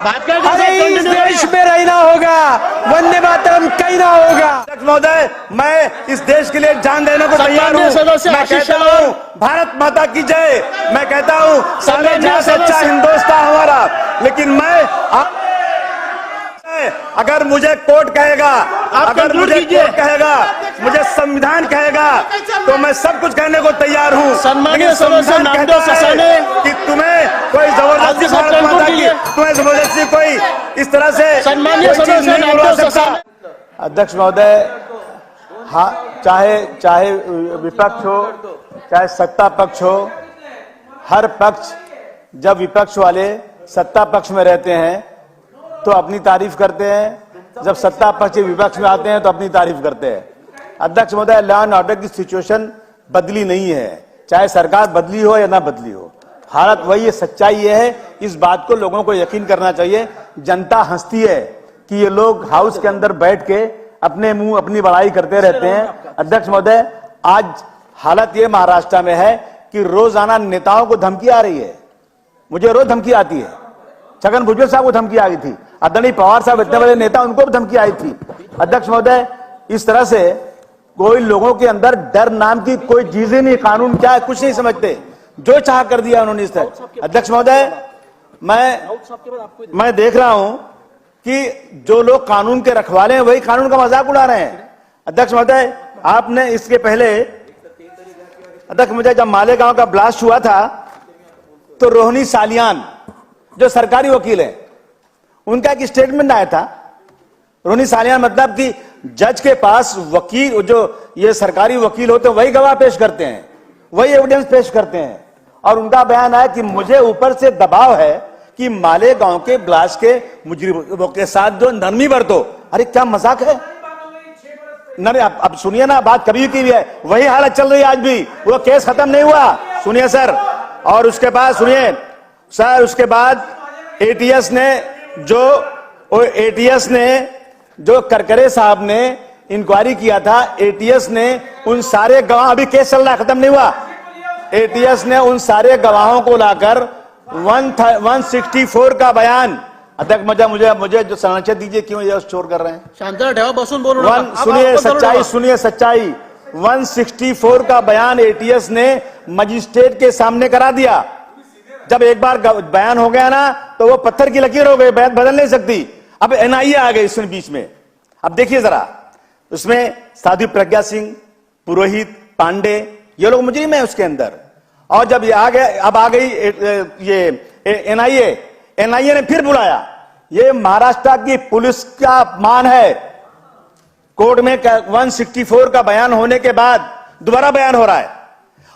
अरे इस देश में रहना होगा, वंदे मातरम कहना होगा। अध्यक्ष महोदय, मैं इस देश के लिए जान देने को तैयार हूँ। मैं कहता हूँ भारत माता की जय। मैं कहता हूँ सारे जहां से अच्छा हिंदुस्तान हमारा। लेकिन मैं अगर मुझे कोर्ट कहेगा, अगर मुझे कोर्ट कहेगा, मुझे संविधान कहेगा, तो मैं सब कुछ कहने को तैयार हूँ। सम्मानीय सदस्य नामदेव ससाने कि तुम्हें कोई जबरदस्ती भारत माता की, तुम्हें जबरदस्ती कोई इस तरह से सम्मानीय सदस्य नामदेव ससाने। अध्यक्ष महोदय, हाँ, चाहे विपक्ष हो, चाहे सत्ता पक्ष हो, हर पक्ष जब विपक्ष वाले सत्ता पक्ष में रहते हैं तो अपनी तारीफ करते हैं, जब सत्ता पक्ष विपक्ष में आते हैं तो अपनी तारीफ करते हैं। अध्यक्ष महोदय, लॉ एंड ऑर्डर की सिचुएशन बदली नहीं है, चाहे सरकार बदली हो या ना बदली हो, हालत वही है, सच्चाई ये है। इस बात को लोगों को यकीन करना चाहिए। जनता हंसती है कि ये लोग हाउस के अंदर बैठ के अपने मुंह अपनी बड़ाई करते रहते हैं। अध्यक्ष महोदय, आज हालत ये महाराष्ट्र में है कि रोजाना नेताओं को धमकी आ रही है। मुझे रोज धमकी आती है। छगन भुजबल साहब को धमकी आई थी, आदरणीय पवार साहब इतने बड़े नेता, उनको भी धमकी आई थी। अध्यक्ष महोदय, इस तरह से कोई लोगों के अंदर डर नाम की कोई चीज ही नहीं, कानून क्या है कुछ नहीं समझते, जो चाह कर दिया उन्होंने इस तरह। अध्यक्ष महोदय, मैं देख रहा हूं कि जो लोग कानून के रखवाले हैं वही कानून का मजाक उड़ा रहे हैं। अध्यक्ष महोदय, आपने इसके पहले, अध्यक्ष महोदय, जब मालेगांव का ब्लास्ट हुआ था तो रोहिणी सालियान जो सरकारी वकील है, उनका एक स्टेटमेंट आया था। रोहिणी सालियान मतलब कि जज के पास वकील, जो ये सरकारी वकील होते हैं वही गवाह पेश करते हैं, वही एविडेंस पेश करते हैं, और उनका बयान आया कि मुझे ऊपर से दबाव है कि मालेगांव के ब्लास्ट के मुजरिमों के साथ जो नरमी बरतो। अरे क्या मजाक है। नहीं, अब सुनिए ना, बात कभी की भी है, वही हालत चल रही है आज भी, वो केस खत्म नहीं हुआ। सुनिए सर, और उसके बाद सुनिए सर, उसके बाद एटीएस ने जो करकरे साहब ने इंक्वायरी किया था, एटीएस ने उन सारे गवाह, अभी केस चल रहा है, खत्म नहीं हुआ, एटीएस ने उन सारे गवाहों को लाकर 164 का बयान। अध्यक्ष मुझे जो संरक्षण दीजिए, क्यों ये शोर कर रहे हैं? शांतता ठेवा, बसून बोलू नका। सुनिए सच्चाई 164 का बयान एटीएस ने मजिस्ट्रेट के सामने करा दिया। जब एक बार बयान हो गया ना तो वो पत्थर की लकीर हो गई, बयान बदल नहीं सकती। अब एनआईए आ गई इसमें बीच में। अब देखिए जरा, उसमें साध्वी प्रज्ञा सिंह, पुरोहित, पांडे, ये लोग मुजरिम है उसके अंदर। और जब ये आ गए, अब आ गई ये एनआईए ने फिर बुलाया। ये महाराष्ट्र की पुलिस का अपमान है। कोर्ट में 164 का बयान होने के बाद दोबारा बयान हो रहा है,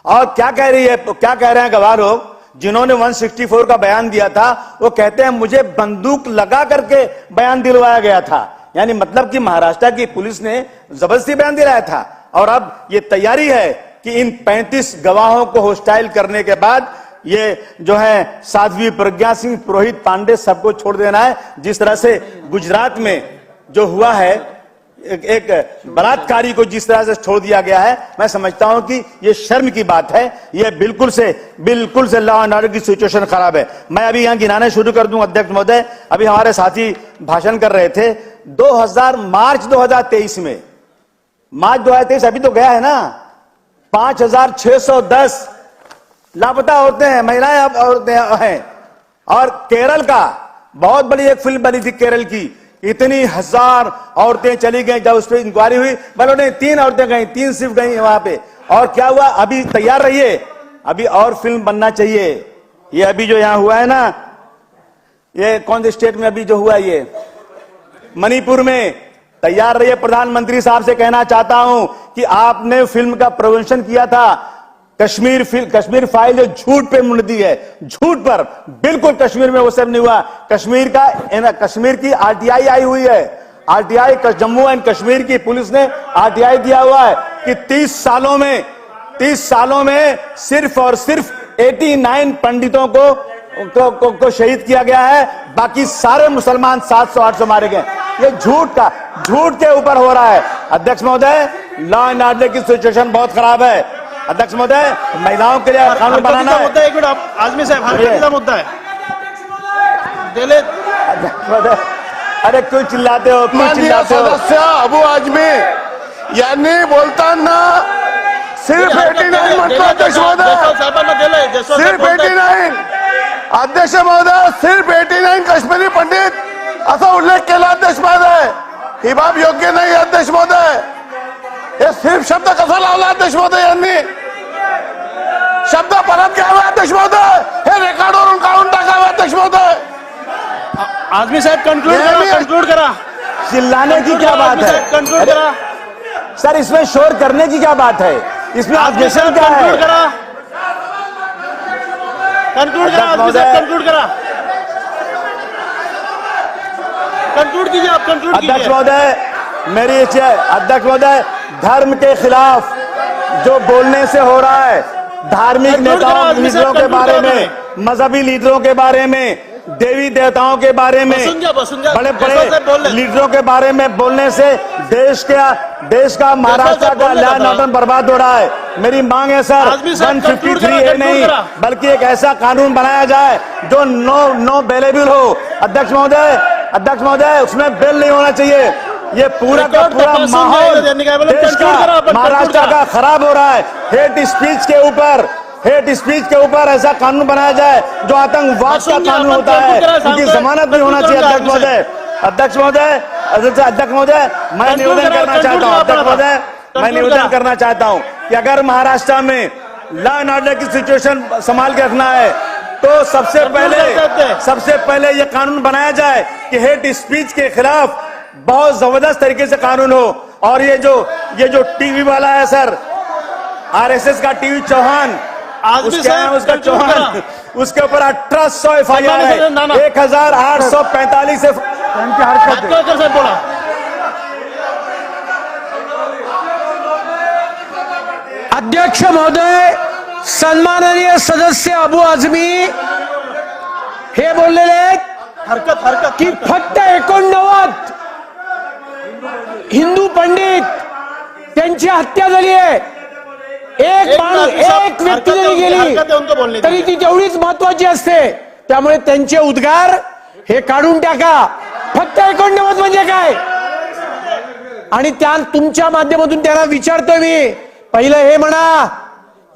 और क्या कह रहे हैं गवाह लोग जिन्होंने 164 का बयान दिया था? वो कहते हैं मुझे बंदूक लगा करके बयान दिलवाया गया था। यानी मतलब कि महाराष्ट्र की पुलिस ने जबरदस्ती बयान दिलाया था। और अब ये तैयारी है कि इन 35 गवाहों को होस्टाइल करने के बाद ये जो है साध्वी प्रज्ञा सिंह, पुरोहित, पांडे सबको छोड़ देना है। जिस तरह से गुजरात में जो हुआ है, एक बलात्कारी को जिस तरह से छोड़ दिया गया है, मैं समझता हूं कि ये शर्म की बात है। ये बिल्कुल से लॉ एंड ऑर्डर की सिचुएशन खराब है। मैं अभी यहां गिनाने शुरू कर दूं। अध्यक्ष महोदय, अभी हमारे साथी भाषण कर रहे थे, मार्च 2023 में, मार्च 2023 अभी तो गया है ना, 5610 लापता औरतें हैं, महिलाएं औरतें हैं। और केरल का बहुत बड़ी एक फिल्म बनी थी केरल की, इतनी हजार औरतें चली गई। जब उस पर इंक्वायरी हुई, बोलो नहीं, 3 औरतें गई, 3 सिर्फ गई वहां पे। और क्या हुआ? अभी तैयार रहिए, अभी और फिल्म बनना चाहिए। ये अभी जो यहां हुआ है ना, ये कौन से स्टेट में अभी जो हुआ, ये मणिपुर में, तैयार रहिए। प्रधानमंत्री साहब से कहना चाहता हूं कि आपने फिल्म का प्रमोशन किया था, कश्मीर फाइल जो झूठ पे मुंडी है, झूठ पर, बिल्कुल कश्मीर में वो सब नहीं हुआ। कश्मीर की आरटीआई आई हुई है, आरटीआई, जम्मू एंड कश्मीर की पुलिस ने आरटीआई दिया हुआ है कि 30 सालों में सिर्फ और सिर्फ 89 पंडितों को शहीद किया गया है, बाकी सारे मुसलमान 700-800 मारे गए। ये झूठ के ऊपर हो रहा है। अध्यक्ष महोदय, लॉ एंड ऑर्डर की सिचुएशन बहुत खराब है। अध्यक्ष महोदय, महिलाओं के लिए कानून बनाना मुद्दा है। एक मिनट, आजमी साहब, मुद्दा है। अरे क्यों चिल्लाते हो, क्यों माननीय चिल्लाते हो? सदस्य अबू आझमी यांनी बोलताना सिर्फ 89 म्हटलं अध्यक्ष महोदय, साहेबांना दिलंय जसं सिर्फ 89 अध्यक्ष महोदय, सिर्फ 89 काश्मीरी पंडित असा उल्लेख केला अध्यक्ष महोदय. ही बाब योग्य नाही अध्यक्ष महोदय. हे सिर्फ शब्द कसा लावला अध्यक्ष महोदय यांनी? शब्द परत घ्यावा अध्यक्ष महोदय, हे रेकॉर्डवरून काढून टाकावे अध्यक्ष महोदय. आझमी साहेब कंक्लूड करा. चिल्लाने की क्या बात है? कंक्लूड करा. सर इसमें शोर करने की क्या बात है? इसमें ऑब्जेक्शन क्या है? कंक्लूड करा. आझमी साहब कंक्लूड करा. कंक्लूड कीजिए, आप कंक्लूड अध्यक्ष कीजिए. महोदय, मेरी अध्यक्ष महोदय, धर्म के खिलाफ जो बोलने से हो रहा है, धार्मिक नेताओं लीडरों के बारे में, मजहबी लीडरों के बारे में, देवी देवताओं के बारे में, बड़े बड़े लीडरों के बारे में बोलने से देश का महाराष्ट्र का लॉ एंड ऑर्डर बर्बाद हो रहा है. मेरी मांग है सर, 153A नहीं बल्कि एक ऐसा कानून बनाया जाए जो नो बेलेबल हो. अध्यक्ष महोदय, उसमें बेल नहीं होना चाहिए. ये पूरा का पूरा माहौल देश का, महाराष्ट्र का खराब हो रहा है. हेट स्पीच के ऊपर ऐसा कानून बनाया जाए जो आतंकवाद का कानून होता है, उनकी जमानत नहीं होना चाहिए. अध्यक्ष महोदय, मैं निवेदन करना चाहता हूँ. अध्यक्ष महोदय, मैं निवेदन करना चाहता हूँ कि अगर महाराष्ट्र में लॉ एंड ऑर्डर की सिचुएशन संभाल के रखना है तो सबसे पहले ये कानून बनाया जाए कि हेट स्पीच के खिलाफ बहुत जबरदस्त तरीके से कानून हो. और ये जो टीवी वाला है सर, आरएसएस का टीवी चौहान, उसका चौहान, उसके ऊपर 1800 FIR है, 1845 बोला. अध्यक्ष महोदय, सन्माननीय सदस्य अबू आझमी हे बोललेले आहेत की फक्त 89 हिंदू पंडित त्यांची हत्या झाली आहे. एक व्यक्ती जरी गेली तरी ती तेवढीच महत्वाची असते. त्यामुळे त्यांचे उद्गार हे काढून टाका. फक्त 89 म्हणजे काय? आणि त्या तुमच्या माध्यमातून त्यांना विचारतोय मी, पहिलं हे म्हणा,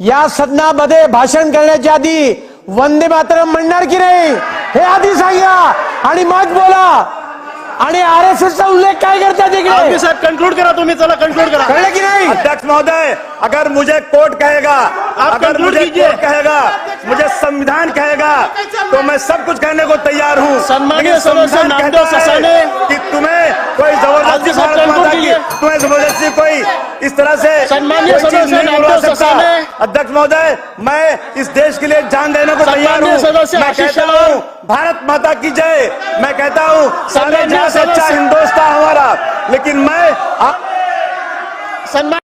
या सदनामध्ये भाषण करण्याच्या आधी वंदे मातरम म्हणणार की नाही हे आधी सांगा आणि मग बोला. आणि आरएसएस चा उल्लेख काय करतात इकडे? साहेब कंक्लूड करा, तुम्ही चला कंक्लूड करा. कळलं की नाही? अध्यक्ष महोदय, अगर मुझे कोर्ट कहेगा, अगर मुझे कोर्ट कहेगा, मुझे संविधान कहेगा तो मैं सब कुछ कहने को तैयार हूँ. सम्मानीय सदस्य नामदेव ससाने कि तुम्हें कोई जबरदस्ती भारत माता की, तुम्हें जबरदस्ती कोई इस तरह से सम्मानीय सदस्य नामदेव ससाने. अध्यक्ष महोदय, मैं इस देश के लिए जान देने को तैयार हूँ. मैं कहता हूँ भारत माता की जय. मैं कहता हूँ सारे जहां से अच्छा हिंदुस्तान हमारा. लेकिन मैं